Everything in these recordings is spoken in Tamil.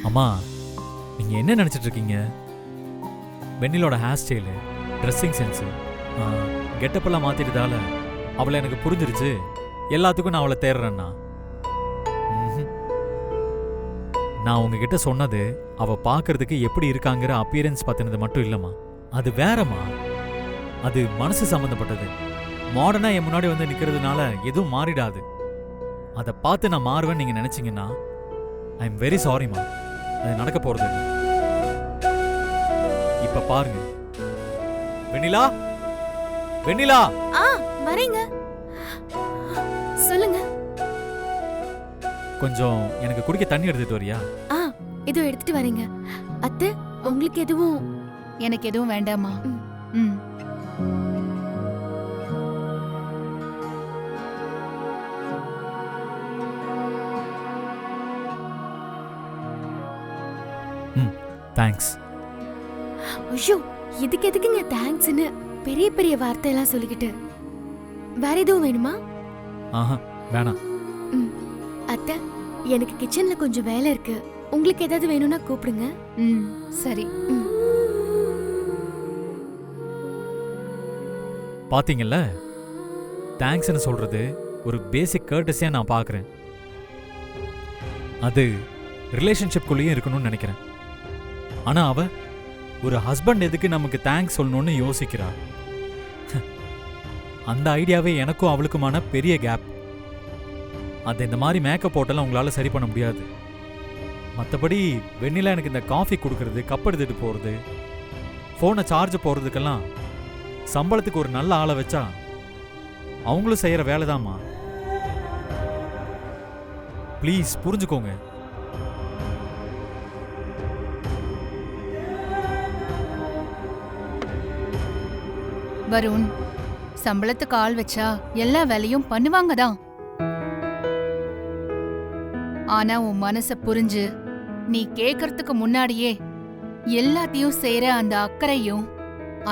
அம்மா, நீங்க என்ன நினைச்சிட்டு இருக்கீங்க? வெண்ணிலோட ஹேர் ஸ்டைலு, ட்ரெஸ்ஸிங் சென்ஸு, கெட்டப்பெல்லாம் மாத்திட்டதால அவளை எனக்கு புரிஞ்சிருச்சு, எல்லாத்துக்கும் நான் அவளை தேடுறேன்னா. நான் உங்ககிட்ட சொன்னது அவ பார்க்கறதுக்கு எப்படி இருக்காங்கிற அப்பியரன்ஸ் பத்தினது மட்டும் இல்லம்மா. அது வேறம்மா. அது மனசு சம்பந்தப்பட்டது. மாடர்னா என் முன்னாடி வந்து நிக்கிறதுனால எதுவும் மாறிடாது. அதை பார்த்து நான் மாறுவேன்னு நீங்க நினைச்சீங்கன்னா ஐ எம் வெரி சாரிம்மா. அது நடக்க போறது இல்லை. இப்ப பாருங்க. வெண்ணிலா, வெண்ணிலா. வரேங்க. சொல்லுங்க. கொஞ்சம் எனக்கு குடிக்க தண்ணி எடுத்துட்டு வரியா? இதோ எடுத்துட்டு வரேங்க. அத்தை, உங்களுக்கு எதுவும்? எனக்கு எதுவும் வேண்டாமா. ம். தேங்க்ஸ். ஐயோ, இதுக்கு எதுக்குங்க தேங்க்ஸ்னு பெரிய பெரிய வார்த்தையெல்லாம் சொல்லிக்கிட்டு? வேற எதுவும் வேணுமா? ஆஹா, வேணாம். அத்தை, எனக்கு கிச்சன்ல கொஞ்சம் வேலை இருக்கு. உங்களுக்கு ஏதாவது வேணும்னா கூப்பிடுங்க. சரி. பாத்தீங்கல்ல, தேங்க்ஸ்னு சொல்றது ஒரு பேசிக் கர்ட்டஸியா நான் பார்க்கறேன். அது ரிலேஷன்ஷிப்குள்ளேயும் இருக்கணும்னு நினைக்கிறேன். ஆனா அவ ஒரு ஹஸ்பண்ட் எதுக்கு நமக்கு தேங்க்ஸ் சொல்லணும்னு யோசிக்கிறா. அந்த ஐடியாவே எனக்கும் அவளுக்குமான பெரிய கேப். அது இந்த மாதிரி மேக்கப் போட்டெல்லாம் உங்களால சரி பண்ண முடியாது. மற்றபடி வெண்ணிலா எனக்கு இந்த காஃபி கொடுக்கறது, கப் எடுத்துட்டு போறது, ஃபோனை சார்ஜ் போடுறதுக்கெல்லாம் சம்பளத்துக்கு ஒரு நல்ல ஆளை வச்சா அவங்களும் செய்யற வேலைதாம்மா. ப்ளீஸ் புரிஞ்சுக்கோங்க. வருண், சம்பளத்துக்கு ஆள் வச்சா எல்லா வேலையும் பண்ணுவாங்க தான். ஆனா உன் மனச புரிஞ்சு நீ கேக்குறதுக்கு முன்னாடியே எல்லாத்தையும் செய்யற அந்த அக்கறையும்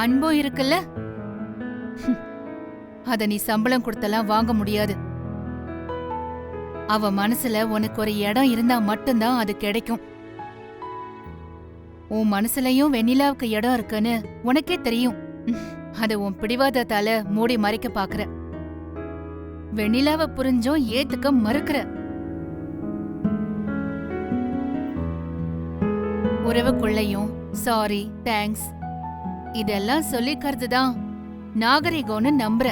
அன்பும் இருக்குல்ல, அத நீ சம்பளம் கொடுத்தெல்லாம் வாங்க முடியாது. அவ மனசுல உனக்கு ஒரு இடம் இருந்தா மட்டும்தான் அது கிடைக்கும். உன் மனசுலயும் வெண்ணிலாவுக்கு இடம் இருக்குன்னு உனக்கே தெரியும். அத உன் பிடிவாதத்தால மூடி மறைக்க பாக்குற. வெண்ணிலாவை புரிஞ்சும் ஏத்துக்க மறுக்கிற. உறவுக்குள்ளையும் சாரி, தேங்க்ஸ் இதெல்லாம் சொல்லிக்கிறது தான் நாகரிகம்னு நம்புற.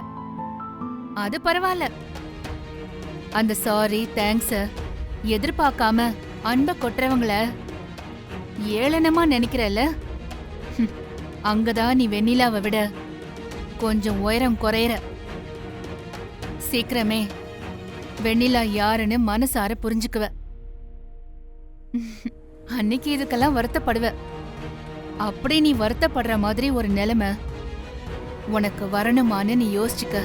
அது பரவாயில்ல. அந்த சாரி, தேங்க்ஸ எதிர்பார்க்காம அன்ப கொட்டுறவங்கள ஏளனமா நினைக்கிறல்ல, அங்கதான் நீ வெண்ணிலாவை விட கொஞ்சம் உயரம் குறையற. சீக்கிரமே வெண்ணிலா யாருன்னு மனசார புரிஞ்சுக்குவ. அன்னைக்கு இதுக்கெல்லாம் வருத்தப்படுவ. அப்படி நீ வருத்தப்படுற மாதிரி ஒரு நிலைமை உனக்கு வரணுமான்னு நீ யோசிச்சுக்க.